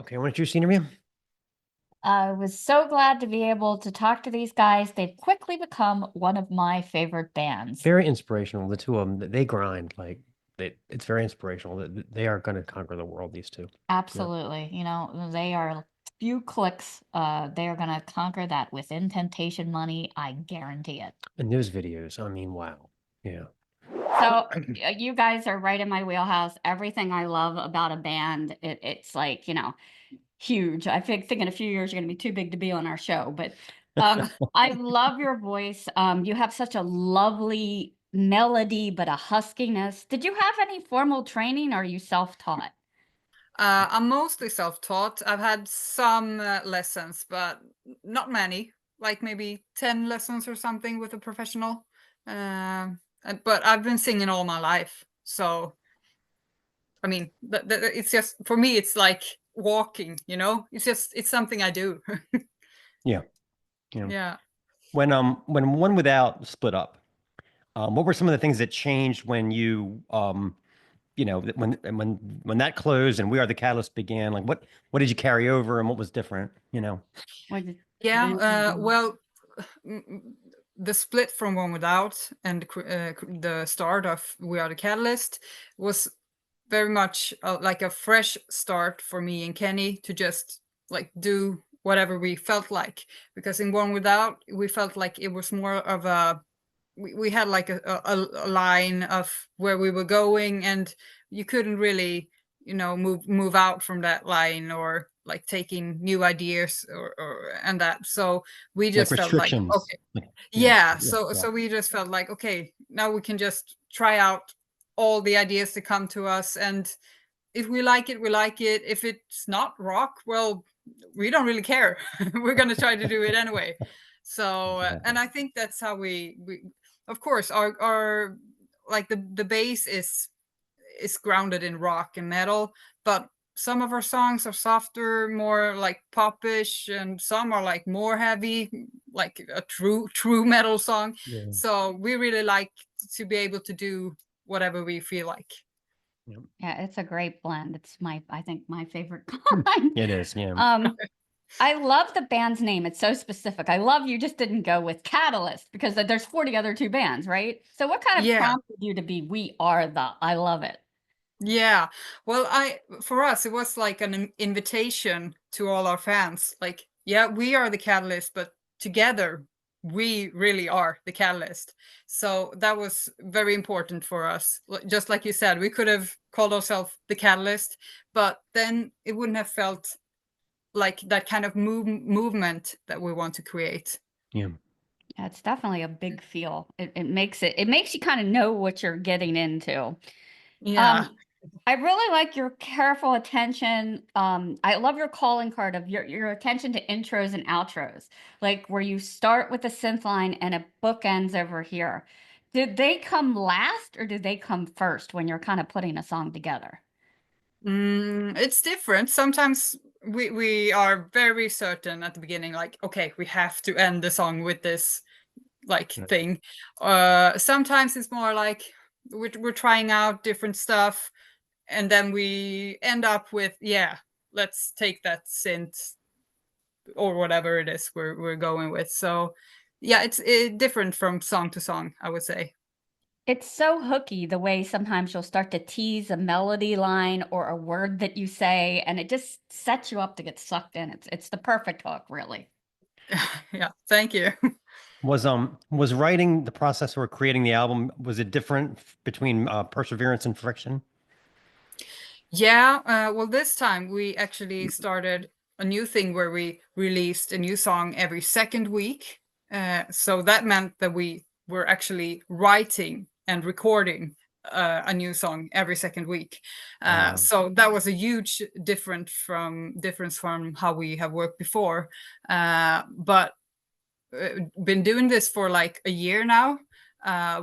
Okay, I want you to interview. I was so glad to be able to talk to these guys. They've quickly become one of my favorite bands. Very inspirational. The two of them, they grind like it's very inspirational. They are going to conquer the world. These two. Yeah. Absolutely. They are few clicks. They are going to conquer that within Temptation money. I guarantee it. And news videos. I mean, wow. Yeah. So you guys are right in my wheelhouse. Everything I love about a band, it's like, huge. I think in a few years you're going to be too big to be on our show, but I love your voice. You have such a lovely melody, but a huskiness. Did you have any formal training or are you self-taught? I'm mostly self-taught. I've had some lessons, but not many, like maybe 10 lessons or something with a professional. But I've been singing all my life. So, I mean, it's just, for me, it's like walking, it's something I do. Yeah. Yeah. When One Without split up, what were some of the things that changed when when that closed and We Are the Catalyst began? Like what did you carry over and what was different? Yeah. Well, the split from One Without and the start of We Are the Catalyst was very much like a fresh start for me and Kenny to just like do whatever we felt like, because in One Without we felt like it was more of we had like a line of where we were going, and you couldn't really move out from that line or like taking new ideas and that. So we just felt like, okay, yeah. So we just felt like, okay, now we can just try out all the ideas that come to us, and if we like it, we like it. If it's not rock, well, we don't really care. We're gonna try to do it anyway. So and I think that's how we of course our like the base is grounded in rock and metal, but some of our songs are softer, more like popish, and some are like more heavy, like a true metal song. Yeah. So we really like to be able to do whatever we feel like. Yeah, it's a great blend. It's I think my favorite kind. It is, yeah. I love the band's name. It's so specific. I love you just didn't go with Catalyst because there's 40 other two bands, right? So what kind of prompted you to be We Are the? I love it. Yeah. Well, for us it was like an invitation to all our fans. Like, yeah, we are the Catalyst, but together we really are the Catalyst. So that was very important for us. Just like you said, we could have called ourselves the Catalyst, but then it wouldn't have felt like that kind of movement that we want to create. Yeah. Yeah, it's definitely a big feel. It makes you kind of know what you're getting into. Yeah. I really like your careful attention. I love your calling card of your attention to intros and outros, like where you start with a synth line and it bookends over here. Did they come last or did they come first when you're kind of putting a song together? It's different. Sometimes we are very certain at the beginning, like, okay, we have to end the song with this like thing. Sometimes it's more like we're trying out different stuff, and then we end up with, yeah, let's take that synth or whatever it is we're going with. So yeah, it's different from song to song, I would say. It's so hooky the way sometimes you'll start to tease a melody line or a word that you say, and it just sets you up to get sucked in. It's the perfect hook, really. Yeah, thank you. Was writing the process or creating the album, was it different between Perseverance and Friction? Yeah, well, this time we actually started a new thing where we released a new song every second week. So that meant that we were actually writing and recording a new song every second week. So that was a huge difference from how we have worked before. But been doing this for like a year now.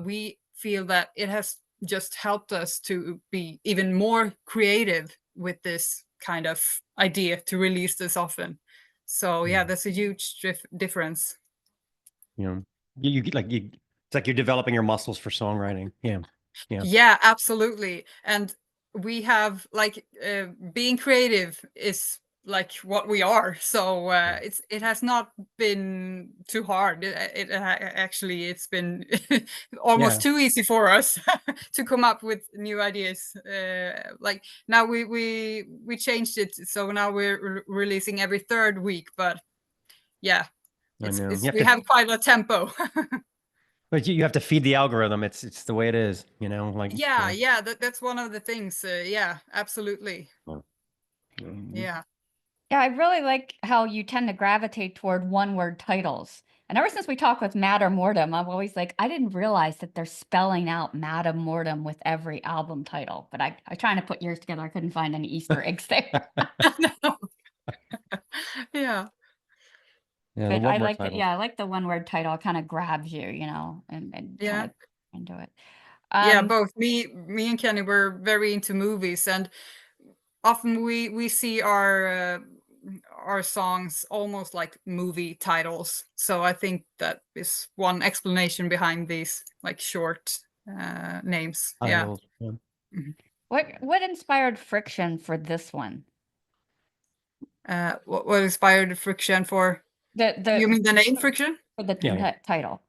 We feel that it has just helped us to be even more creative with this kind of idea to release this often. So yeah, that's a huge difference. You it's like you're developing your muscles for songwriting. Yeah, absolutely. And we have like being creative is like what we are. So it has not been too hard. Actually, it's been almost too easy for us to come up with new ideas. Like now we changed it, so now we're releasing every third week. But yeah, we have quite a tempo. But you have to feed the algorithm. It's the way it is, you know. Like yeah, that's one of the things. Yeah, absolutely. Yeah. Yeah, I really like how you tend to gravitate toward one-word titles. And ever since we talked with Madam Mortem, I'm always like, I didn't realize that they're spelling out Madam Mortem with every album title. But I trying to put yours together. I couldn't find any Easter eggs there. Yeah. Yeah, But I like that. Yeah, I like the one-word title. It kind of grabs you, you know, and kind of into it. Yeah, both me and Kenny were very into movies, and often we see our songs almost like movie titles. So I think that is one explanation behind these like short names. Titles, yeah. What inspired Friction for this one? What inspired Friction for? You mean the name Friction? For the title.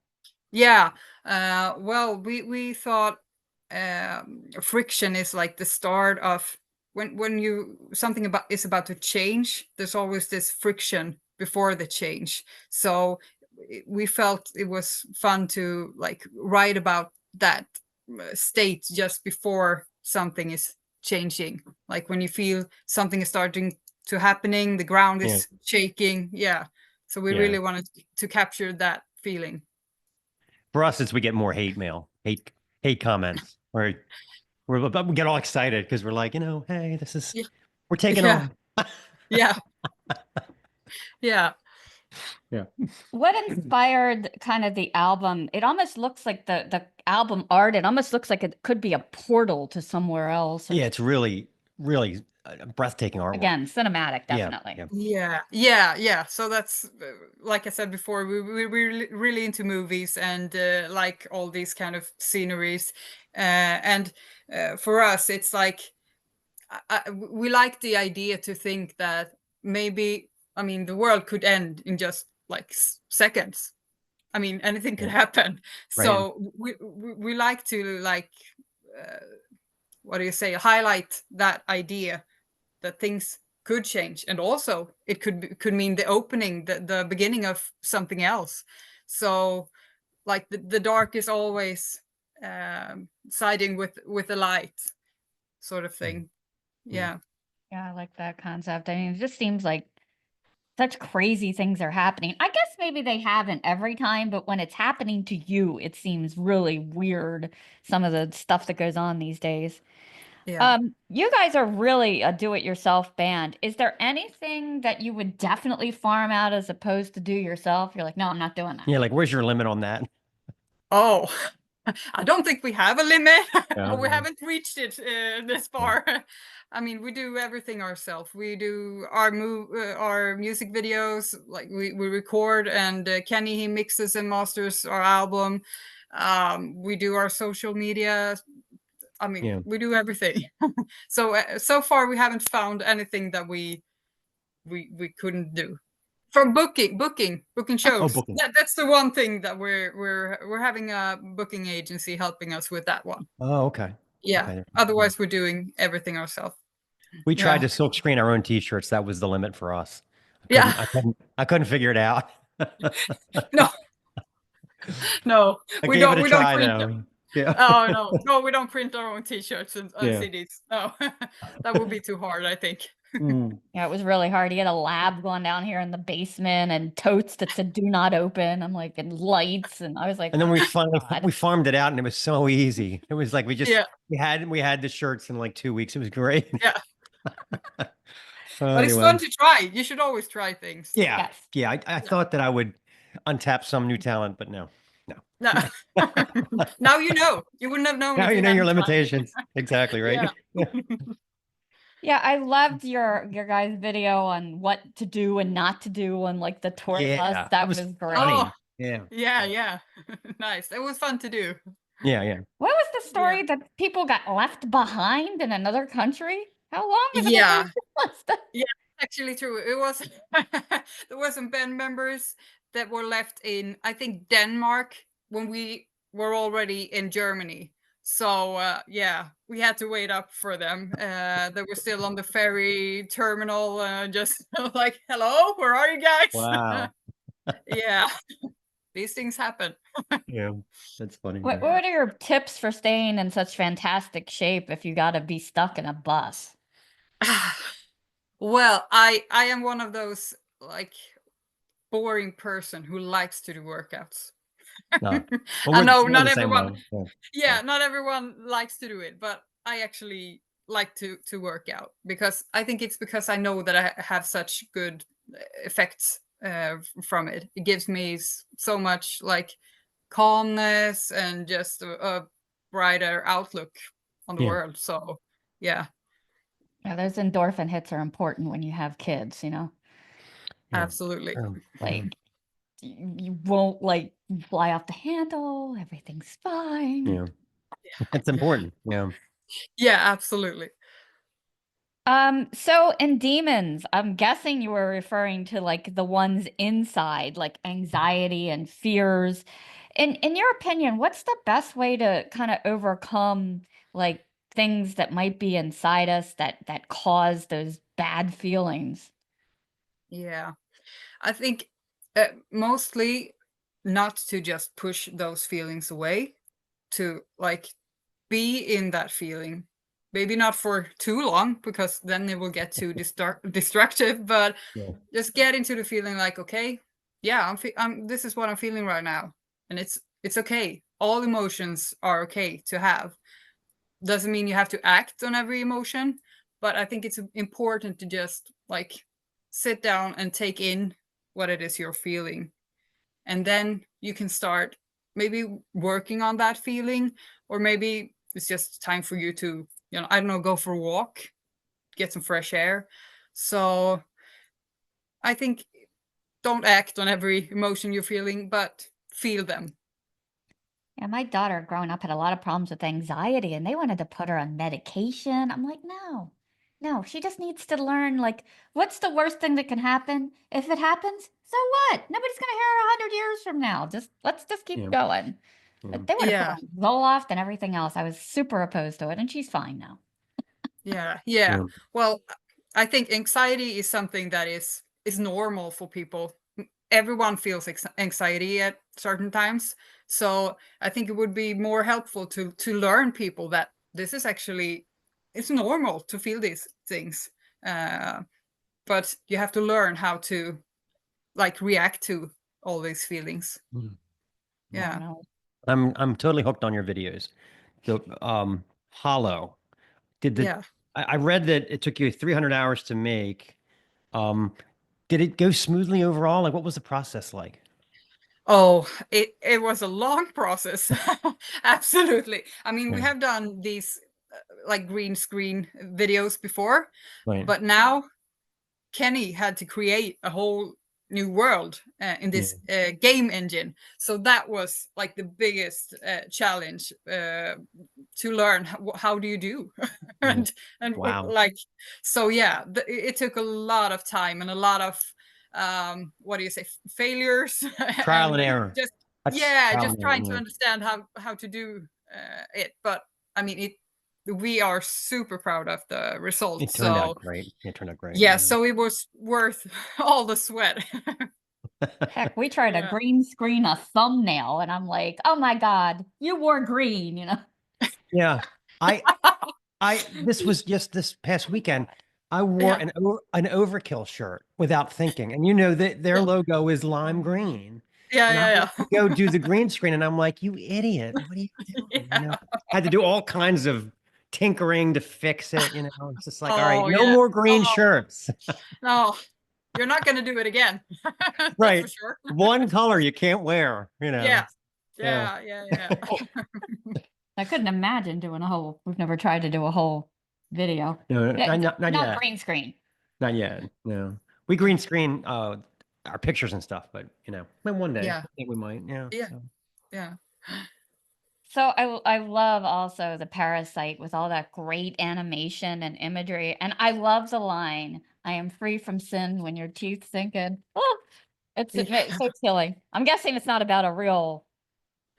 Yeah. Well, we thought friction is like the start of when something is about to change. There's always this friction before the change. So we felt it was fun to like write about that state just before something is changing. Like when you feel something is starting to happening, the ground is shaking. Yeah. So we really wanted to capture that feeling. For us, it's we get more hate mail, hate comments, or we get all excited because we're like, you know, hey, this is we're taking on. Yeah. Yeah. Yeah. What inspired kind of the album? It almost looks like the album art. It almost looks like it could be a portal to somewhere else. Yeah, it's really breathtaking artwork. Again, cinematic, definitely. Yeah. So that's like I said before, we're really into movies and like all these kind of sceneries. And for us, it's like we like the idea to think that maybe, I mean, the world could end in just like seconds. I mean, anything could happen. Right. So we like to like, what do you say, highlight that idea that things could change, and also it could mean the opening, the beginning of something else. So like the dark is always siding with the light, sort of thing. Yeah, I like that concept. I mean, it just seems like such crazy things are happening. I guess maybe they haven't every time, but when it's happening to you, it seems really weird, some of the stuff that goes on these days. Yeah. You guys are really a do-it-yourself band. Is there anything that you would definitely farm out as opposed to do yourself? You're like, no, I'm not doing that. Yeah, like where's your limit on that? Oh, I don't think we have a limit. We haven't reached it this far. I mean, we do everything ourselves. We do our music videos, like we record, and Kenny, he mixes and masters our album. We do our social media. I mean, we do everything. So far we haven't found anything that we couldn't do. From booking shows. Booking. That's the one thing that we're having a booking agency helping us with that one. Oh, okay. Yeah. Okay. Otherwise, we're doing everything ourselves. We tried to silk screen our own T-shirts. That was the limit for us. I couldn't figure it out. No, we don't print them. Yeah. Oh no, we don't print our own T-shirts and CDs. No, that would be too hard, I think. Yeah, it was really hard. You had a lab going down here in the basement and totes that said "Do not open." I'm like, and lights, and I was like, and then we farmed it out, and it was so easy. It was like we had the shirts in like 2 weeks. It was great. Yeah. But it's fun to try. You should always try things. Yeah. Yes. Yeah. I thought that I would untap some new talent, but no. Now you know. You wouldn't have known. Now you know your limitations. Exactly, right? Yeah, I loved your guys' video on what to do and not to do on like the tour bus. That was great. Oh, yeah. Nice. It was fun to do. Yeah. What was the story that people got left behind in another country? How long was it? Yeah, actually true. It was there were some band members that were left in, I think, Denmark when we were already in Germany. So yeah, we had to wait up for them. They were still on the ferry terminal, just like, "Hello, where are you guys?" Wow. Yeah, these things happen. Yeah, that's funny. What are your tips for staying in such fantastic shape if you got to be stuck in a bus? Well, I am one of those like boring person who likes to do workouts. No. Well, I know we're not the same everyone, way. Yeah. yeah, not everyone likes to do it, but I actually like to work out because I think it's because I know that I have such good effects from it. It gives me so much like calmness and just a brighter outlook on the Yeah. world. So yeah, Yeah, those endorphin hits are important when you have kids, Yeah. absolutely. Like you won't like fly off the handle, everything's fine. Yeah. It's important. Yeah. Yeah, absolutely. So in demons, I'm guessing you were referring to like the ones inside, like anxiety and fears. In your opinion, what's the best way to kind of overcome like things that might be inside us that cause those bad feelings? Yeah. I think mostly not to just push those feelings away, to like be in that feeling. Maybe not for too long because then it will get too destructive, but Yeah. just get into the feeling like, okay, yeah, this is what I'm feeling right now. And it's okay. All emotions are okay to have. Doesn't mean you have to act on every emotion, but I think it's important to just like sit down and take in what it is you're feeling. And then you can start maybe working on that feeling, or maybe it's just time for you to, I don't know, go for a walk, get some fresh air. So I think don't act on every emotion you're feeling, but feel them. Yeah, my daughter growing up had a lot of problems with anxiety and they wanted to put her on medication. I'm like, no, no, she just needs to learn like what's the worst thing that can happen? If it happens, so what? Nobody's gonna hear her 100 years from now. Let's just keep Yeah. going. Yeah. But they would have put Yeah. on Zoloft and everything else. I was super opposed to it, and she's fine now. Yeah. Yeah. Well, I think anxiety is something that is normal for people. Everyone feels anxiety at certain times. So I think it would be more helpful to learn people that this is actually, it's normal to feel these things. But you have to learn how to like react to all these feelings. Mm. Yeah. No. I'm totally hooked on your videos. The Hollow. Yeah. I read that it took you 300 hours to make. Did it go smoothly overall? Like, what was the process like? Oh, it was a long process. Absolutely. I mean, we Yeah. have done these like green screen videos before, Right. but now Kenny had to create a whole new world in Yeah. this game engine. So that was like the biggest challenge to learn. How do you do? Yeah. and Wow. like, so yeah, it took a lot of time and a lot of what do you say, failures Trial and and error. just That's trial just and error. trying to Yeah. understand how to do it. But I mean, we are super proud of the results. It turned out So great. It turned out great. yeah, Yeah. so it was worth all the sweat. Heck, we tried to Yeah. green screen a thumbnail, and I'm like, oh my God, you wore green, Yeah. I this was just this past weekend. I wore Yeah. an overkill shirt without thinking. And you know that their Yeah. logo is lime green. Yeah, And I yeah, went to go do the green screen and I'm like, you idiot. What are you doing? You yeah. know, I had to do all kinds of tinkering to fix it. You know, it's just like, all right, Oh, no yeah. more green Oh, shirts. no. You're not gonna do it again. That's for Right. sure. One color you can't wear, you know. Yeah. Yeah. Yeah. I couldn't imagine doing we've never tried to do a whole video. No, Yeah, not not yet. green screen. Not yet. No. We green screen our pictures and stuff, but you know, maybe one day Yeah. I think we might. Yeah. Yeah. So. Yeah. So I love also the Parasite with all that great animation and imagery. And I love the line, I am free from sin when your teeth sink in. Oh, it's so chilling. I'm guessing it's not about a real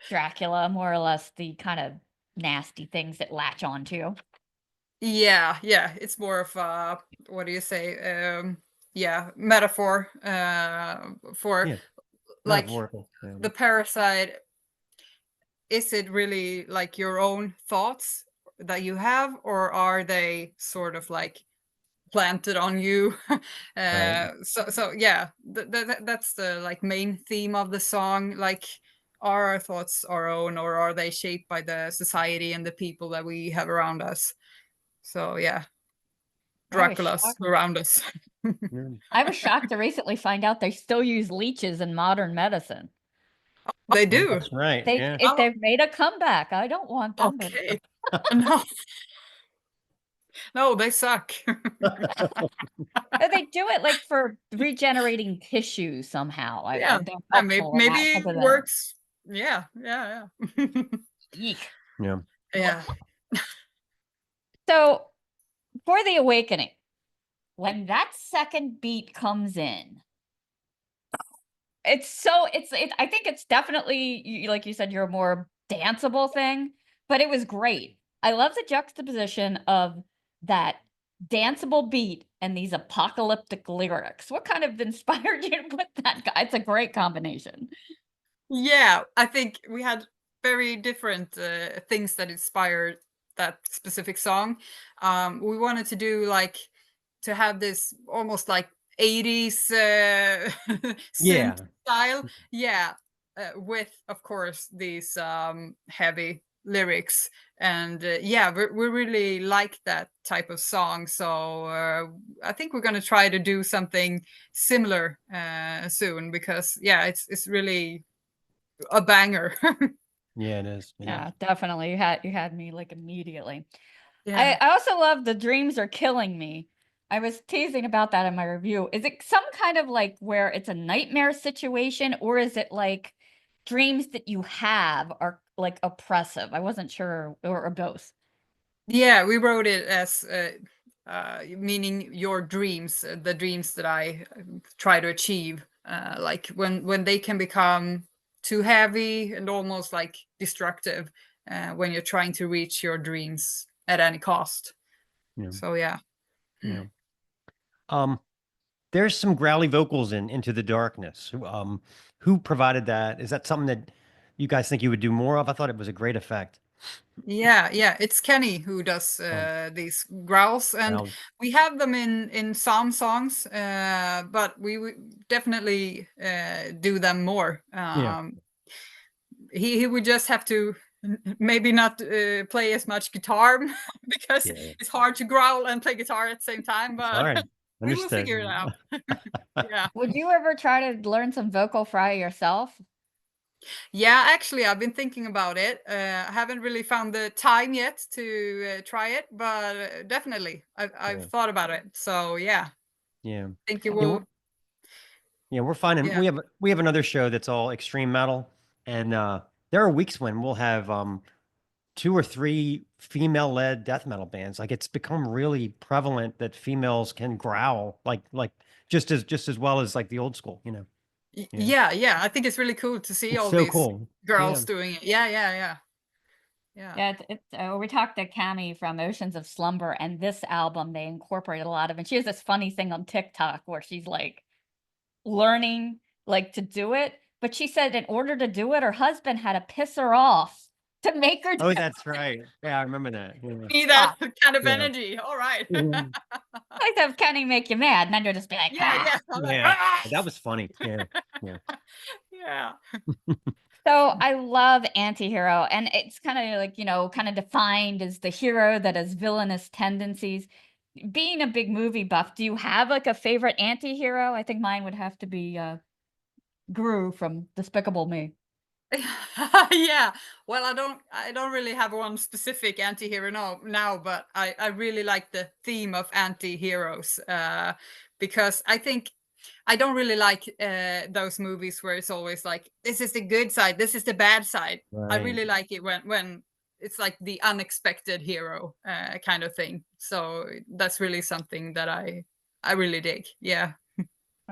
Dracula, more or less the kind of nasty things that latch onto. Yeah, it's more of what do you say? Metaphor for Yeah, like metaphorical. the parasite. Is it really like your own thoughts that you have, or are they sort of like planted on you? Right. So yeah, that's the like main theme of the song. Like, are our thoughts our own, or are they shaped by the society and the people that we have around us? So yeah, I was Dracula's shocked. around us. Yeah. I was shocked to recently find out they still use leeches in modern medicine. They Yeah, do. that's right. Yeah. They've made a comeback. I don't want them, but Okay. No, no, they suck. they do it like for regenerating tissue somehow. Yeah, They're maybe helpful in that maybe because it of that. works. Yeah. Eek. Yeah. Yeah. So for the awakening, when that second beat comes in, it's I think it's definitely like you said, you're a more danceable thing, but it was great. I love the juxtaposition of that danceable beat and these apocalyptic lyrics. What kind of inspired you to put that guy? It's a great combination. Yeah, I think we had very different things that inspired that specific song. We wanted to do like to have this almost like 80s Yeah. synth style. Yeah, with of course these heavy lyrics. And yeah, we really like that type of song. So I think we're going to try to do something similar soon, because yeah, it's really a banger. Yeah, it is. Yeah, definitely. You had me like immediately. Yeah. I also love the dreams are killing me. I was teasing about that in my review. Is it some kind of like where it's a nightmare situation, or is it like dreams that you have are like oppressive? I wasn't sure, or both. Yeah, we wrote it as meaning your dreams, the dreams that I try to achieve. Like when they can become too heavy and almost like destructive when you're trying to reach your dreams at any cost. Yeah. So yeah. Yeah. There's some growly vocals in Into the Darkness. Who provided that? Is that something that you guys think you would do more of? I thought it was a great effect. Yeah, it's Kenny who does these growls, and Now, we have them in some songs, but we would definitely do them more. yeah. He would just have to maybe not play as much guitar because Yeah. it's hard to growl and play guitar at the same time, All but right. we will Understood. figure it out. Yeah. Would you ever try to learn some vocal fry yourself? Yeah, actually, I've been thinking about it. I haven't really found the time yet to try it, but definitely, I've Yeah. thought about it. So yeah, Yeah. I think it Yeah, will. we're finding Yeah. we have another show that's all extreme metal, and there are weeks when we'll have 2 or 3 female-led death metal bands. Like it's become really prevalent that females can growl like just as well as like the old school, you know. Yeah. Yeah. I think it's really cool to see It's all so these cool. girls Yeah. doing it. Yeah. Yeah, we talked to Cami from Oceans of Slumber, and this album they incorporate a lot of, and she has this funny thing on TikTok where she's like learning like to do it, but she said in order to do it, her husband had to piss her off to make her do Oh, it. that's right. Yeah, I remember that. Yeah. Need that kind of Yeah. energy. All right. Mhm. Like that Kenny make you mad, and then you'll just be like, Yeah. I'm like, Yeah. "Ah!" That was funny. Yeah. Yeah. So I love anti-hero, and it's kind of like, kind of defined as the hero that has villainous tendencies. Being a big movie buff, do you have like a favorite anti-hero? I think mine would have to be Gru from Despicable Me. Yeah. Well, I don't really have one specific anti-hero now, but I really like the theme of anti-heroes because I think I don't really like those movies where it's always like, this is the good side, this is the bad side. I Right. really like it when it's like the unexpected hero kind of thing. So that's really something that I I really dig. Yeah.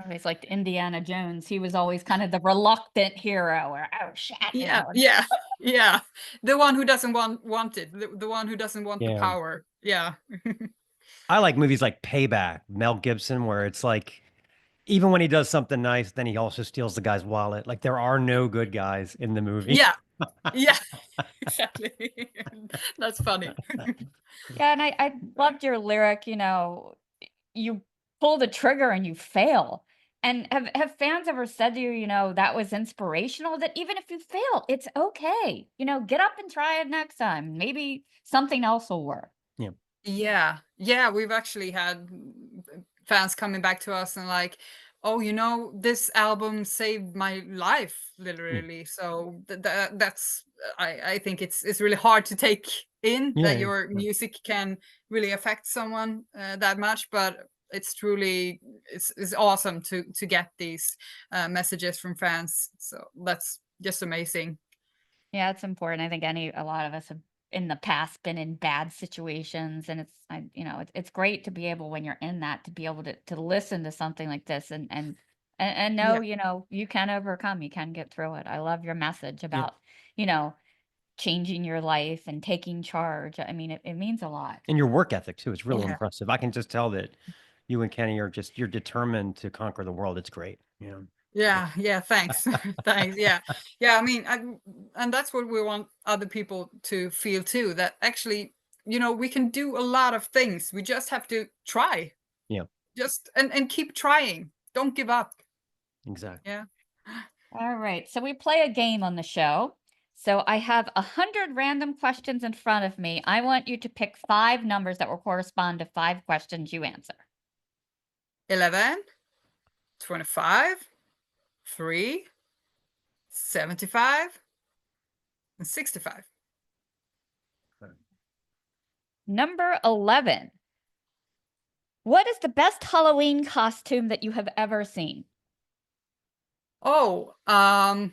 Always liked Indiana Jones. He was always kind of the reluctant hero, or oh shit, Yeah. Yeah. Yeah. The one who doesn't want it. The one who doesn't want the Yeah. power. Yeah. I like movies like Payback, Mel Gibson, where it's like, even when he does something nice, then he also steals the guy's wallet. Like there are no good guys in the movie. Yeah. Yeah. Exactly. That's funny. Yeah, and I loved your lyric, you know, you pull the trigger and you fail. And have fans ever said to you, you know, that was inspirational, that even if you fail, it's okay. You know, get up and try it next time. Maybe something else will work. Yeah. Yeah. Yeah. We've actually had fans coming back to us and like, oh, you know, this album saved my life, literally. So that's I think it's really hard to take in Yeah, that yeah, your yeah. music can really affect someone that much, but it's truly it's awesome to get these messages from fans. So that's just amazing. Yeah, it's important. I think a lot of us have in the past been in bad situations, and you know, it's great to be able, when you're in that, to be able to listen to something like this and Yeah. know, you know, you can overcome, you can get through it. I love your message Yeah. about, you know, changing your life and taking charge. I mean, it means a lot. And your work ethic too. It's really Yeah. impressive. I can just tell that you and Kenny are just, you're determined to conquer the world. It's great. Yeah. Yeah, yeah, thanks. Thanks. Yeah. Yeah, I mean, and that's what we want other people to feel too, that actually, you know, we can do a lot of things. We just have to try. Yeah. Just and keep trying. Don't give up. Exactly. Yeah. All right. So we play a game on the show. So I have 100 random questions in front of me. I want you to pick 5 numbers that will correspond to 5 questions you answer. 11, 25, 3, 75, and 65. Number 11. What is the best Halloween costume that you have ever seen? Oh, well,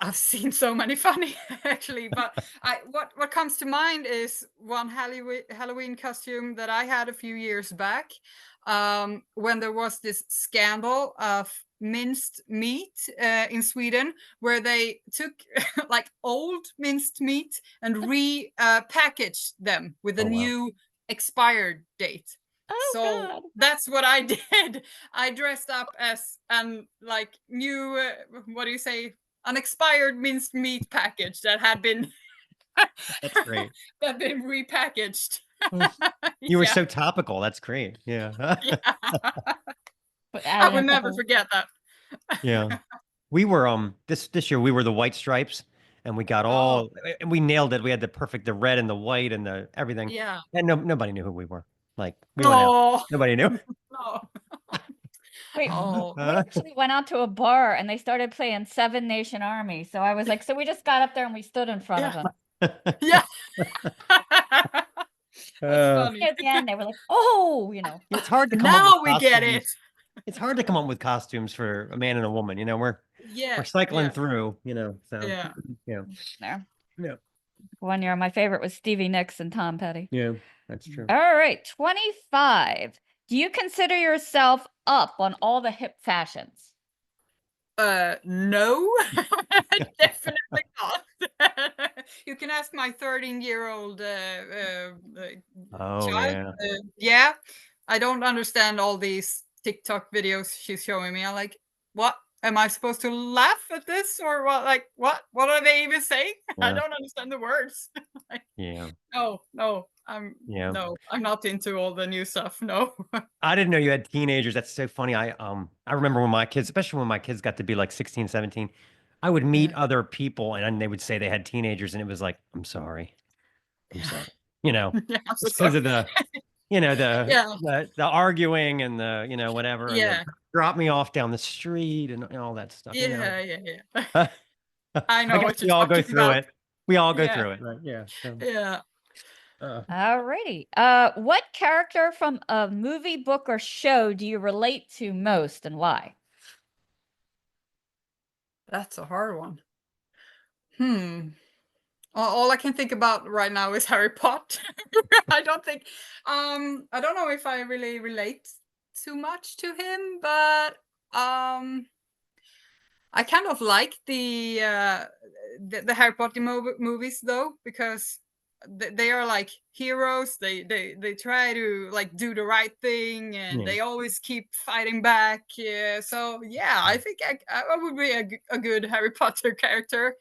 I've seen so many funny actually, but what comes to mind is one Halloween costume that I had a few years back, when there was this scandal of minced meat in Sweden, where they took like old minced meat and packaged them with a Oh, wow. new expired date. Oh, So God. that's what I did. I dressed up as an like new what do you say, an expired minced meat package that had been That's great. that been repackaged. You were Yeah. so topical. That's great. Yeah. Yeah. But I adding will a never couple- forget that. Yeah. We were this year we were the White Stripes, and we got Oh, and we nailed it. We had the red and the white and the everything. yeah. And nobody knew who we were. Like we went out. Oh, Nobody knew. no. Wait, Oh. we actually went out to a bar and they started playing Seven Nation Army. So I was like, so we just got up there and we stood in front of them. Yeah. That's Uh, funny. At the end, they were like, oh, you know. It's hard to come up Now with we get it. costumes. It's hard to come up with costumes for a man and a woman. You know, we're Yeah. cycling Yeah. through. You know, so Yeah. yeah, There. yeah, One year, my favorite was Stevie Nicks and Tom Petty. yeah. That's true. All right, 25. Do you consider yourself up on all the hip fashions? No, definitely not. You can ask my 13-year-old Oh child. yeah. Yeah, I don't understand all these TikTok videos she's showing me. I'm like, what? Am I supposed to laugh at this or what? Like, what? What are they even saying? I Yeah. don't understand the words. Like, Yeah. no, Yeah. no, I'm not into all the new stuff. No. I didn't know you had teenagers. That's so funny. I remember when my kids, especially when my kids got to be like 16, 17, I would meet Yeah. other people and they would say they had teenagers, and it was like, I'm sorry. I'm sorry. You know, Yeah, I'm so just because of sorry. the arguing and the, whatever, and Yeah. the drop me off down the street and all that stuff. Yeah. I know I guess what we you're all go talking through about. it. We all go Yeah. through it, right? Yeah. So, Yeah. All righty. What character from a movie, book, or show do you relate to most and why? That's a hard one. All I can think about right now is Harry Potter. I don't know if I really relate too much to him, but I kind of like the Harry Potter movies though, because they are like heroes. They try to like do the right thing, and Yeah. they always keep fighting back. Yeah, so yeah, I think I would be a good Harry Potter character.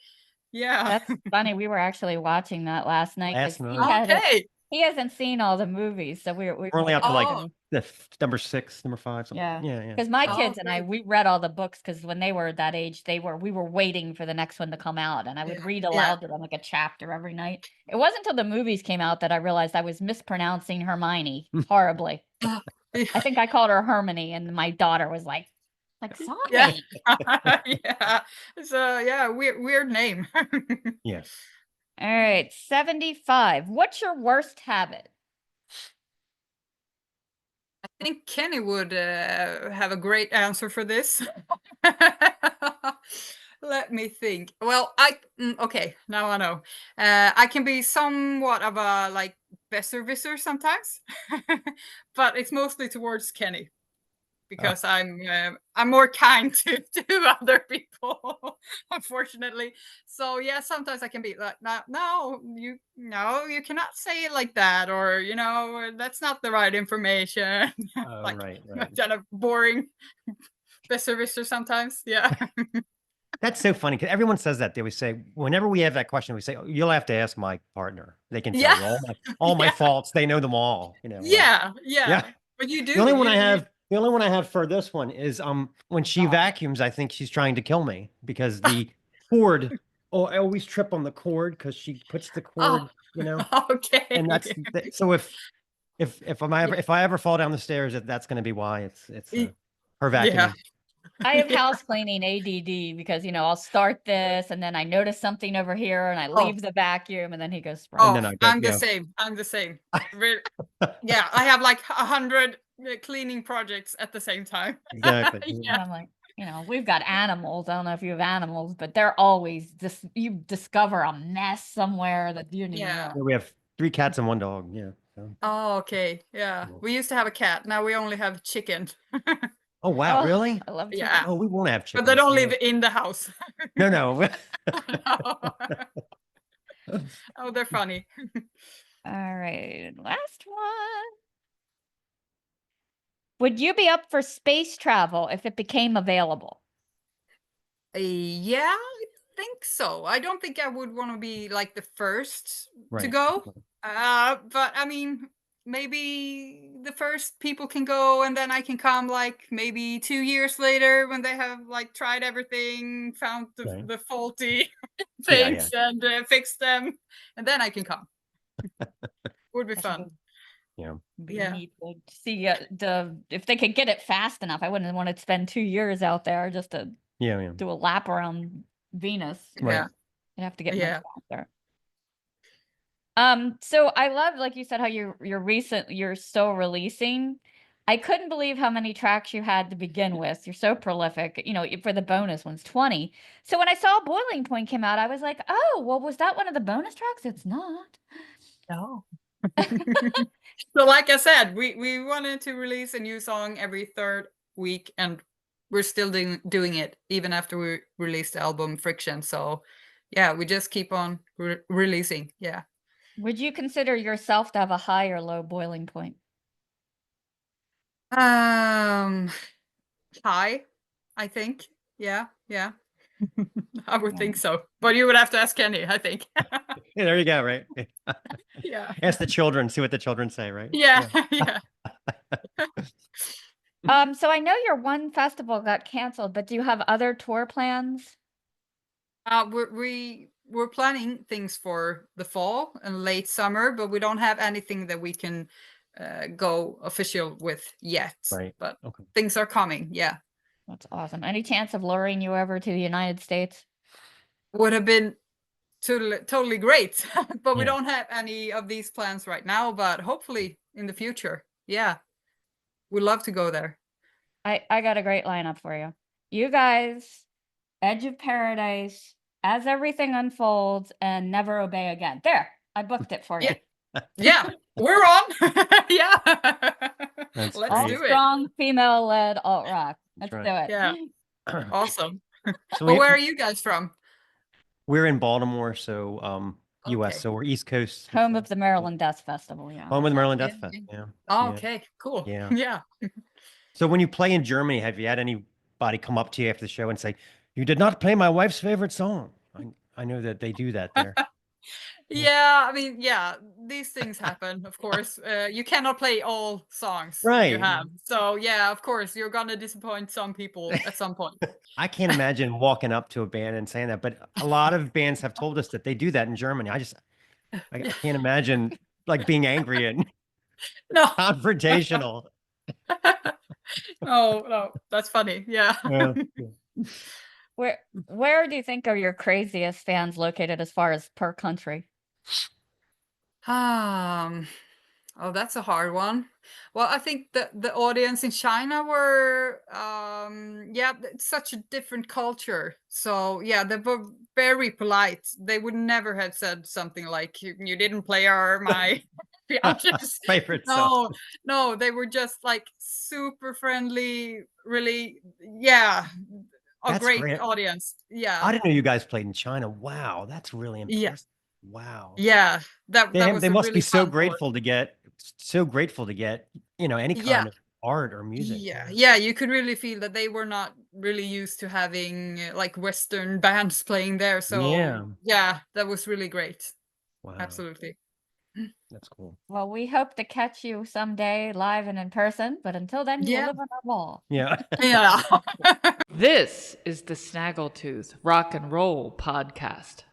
Yeah. That's funny. We were actually watching that last night Last because night. Okay. he hasn't seen all the movies, so we're We're only up to like Oh. the number 6, number 5. Something. Yeah. Yeah. Because my Oh, kids and I, great. we read all the books because when they were that age, we were waiting for the next one to come out, and I would Yeah, read yeah. aloud to them like a chapter every night. It wasn't until the movies came out that I realized I was mispronouncing Hermione horribly. I think I called her Hermione, and my daughter was like stop Yeah. it. Yeah. So yeah, weird name. Yeah. All right, 75. What's your worst habit? I think Kenny would have a great answer for this. Let me think. Well, okay, now I know. I can be somewhat of a like besserwisser sometimes, but it's mostly towards Kenny because I'm more kind to other people, unfortunately. So yeah, sometimes I can be like, no, you cannot say it like that, or that's not the right information. Like Right. kind of boring besserwisser sometimes. Yeah. That's so funny because everyone says that. They always say, whenever we have that question, we say, "Oh, you'll have to ask my partner. They can tell you Yeah. all my Yeah. faults. They know them all." You know. Yeah. Yeah. But you do. The only one you- I you- have, the only one I have for this one is when she Oh. vacuums, I think she's trying to kill me because the cord. Oh, I always trip on the cord because she puts the cord. Okay. And that's so if I ever fall down the stairs, that's going to be why it's her vacuuming. Yeah. I have Yeah. house cleaning ADD because I'll start this and then I notice something over here and I leave the vacuum and then he goes Oh, then I go, I'm the same. I'm the same. Yeah, I have like 100 cleaning projects at the same time. Exactly. Yeah. And I'm like, we've got animals. I don't know if you have animals, but they're always you discover a mess somewhere that you didn't even Yeah. know. We have 3 cats and 1 dog. Yeah. So. Oh, okay. Yeah. We used to have a cat. Now we only have chicken. Oh wow, Oh, really? I love Yeah. chicken. Oh, we won't have chickens. But they don't live in the house. No. Oh, they're funny. All right, last one. Would you be up for space travel if it became available? Yeah, I think so. I don't think I would want to be like the first to Right. go. But I mean, maybe the first people can go and then I can come like maybe 2 years later when they have like tried everything, found Okay. the faulty Yeah, things and fixed them, and then I can come. Would be fun. Yeah. Be Yeah. neat to see if they could get it fast enough. I wouldn't want to spend 2 years out there just to Yeah. do a lap around Venus. Right. Yeah. You'd have to get Yeah. much faster. So I love, like you said, how you're still releasing. I couldn't believe how many tracks you had to begin with. You're so prolific, for the bonus ones, 20. So when I saw Boiling Point came out, I was like, oh, well, was that one of the bonus tracks? It's not. No. So like I said, we wanted to release a new song every 3rd week, and we're still doing it even after we released the album Friction. So yeah, we just keep on releasing. Yeah. Would you consider yourself to have a high or low boiling point? High, I think. Yeah. I would think so. But you would have to ask Kenny, I think. Yeah, there you go, right? Yeah. Ask the children, see what the children say, right? Yeah. So I know your one festival got canceled, but do you have other tour plans? We're planning things for the fall and late summer, but we don't have anything that we can go official with yet. Right. But Okay. things are coming. Yeah. That's awesome. Any chance of luring you over to the United States? Would have been totally great, but we Yeah. don't have any of these plans right now, but hopefully in the future. Yeah. We'd love to go there. I got a great lineup for you. You guys, Edge of Paradise, As Everything Unfolds, and Never Obey Again. There, I booked it for you. Yeah. Yeah, we're on. Yeah. That's Let's All great. do it. strong female-led alt rock. Let's right. do it. Yeah. Awesome. So Well, where are you guys from? we're in Baltimore, so US. Okay. So we're East Coast. Home of the Maryland Death Festival. Yeah. Home of the Maryland Yeah, Death Fest. yeah. Yeah. Oh, Yeah. okay, cool. Yeah. Yeah. So when you play in Germany, have you had anybody come up to you after the show and say, "You did not play my wife's favorite song"? I know that they do that there. Yeah, I mean, yeah, these things happen, of course. You cannot play all songs you Right. have. So yeah, of course, you're gonna disappoint some people at some point. I can't imagine walking up to a band and saying that, but a lot of bands have told us that they do that in Germany. I can't imagine like being angry and No, confrontational. no, that's funny. Yeah. Yeah. Where do you think are your craziest fans located as far as per country? Oh, that's a hard one. Well, I think the audience in China were, yeah, it's such a different culture. So yeah, they were very polite. They would never have said something like, "You didn't play my fiance's Favorite song. No, they were just like super friendly, really, yeah, a That's great great. audience. Yeah, I didn't know you guys played in China. Wow, that's really yeah, impressive. Wow. yeah. That was They a must really be so fun tour. grateful to get, any Yeah. kind of art or music. Yeah, you could really feel that they were not really used to having like Western bands playing there. So yeah, that was really great. Wow. Absolutely. That's cool. Well, we hope to catch you someday live and in person, but until then, you Yeah. live on our wall. Yeah. Yeah. This is the Snaggletooth Rock and Roll Podcast.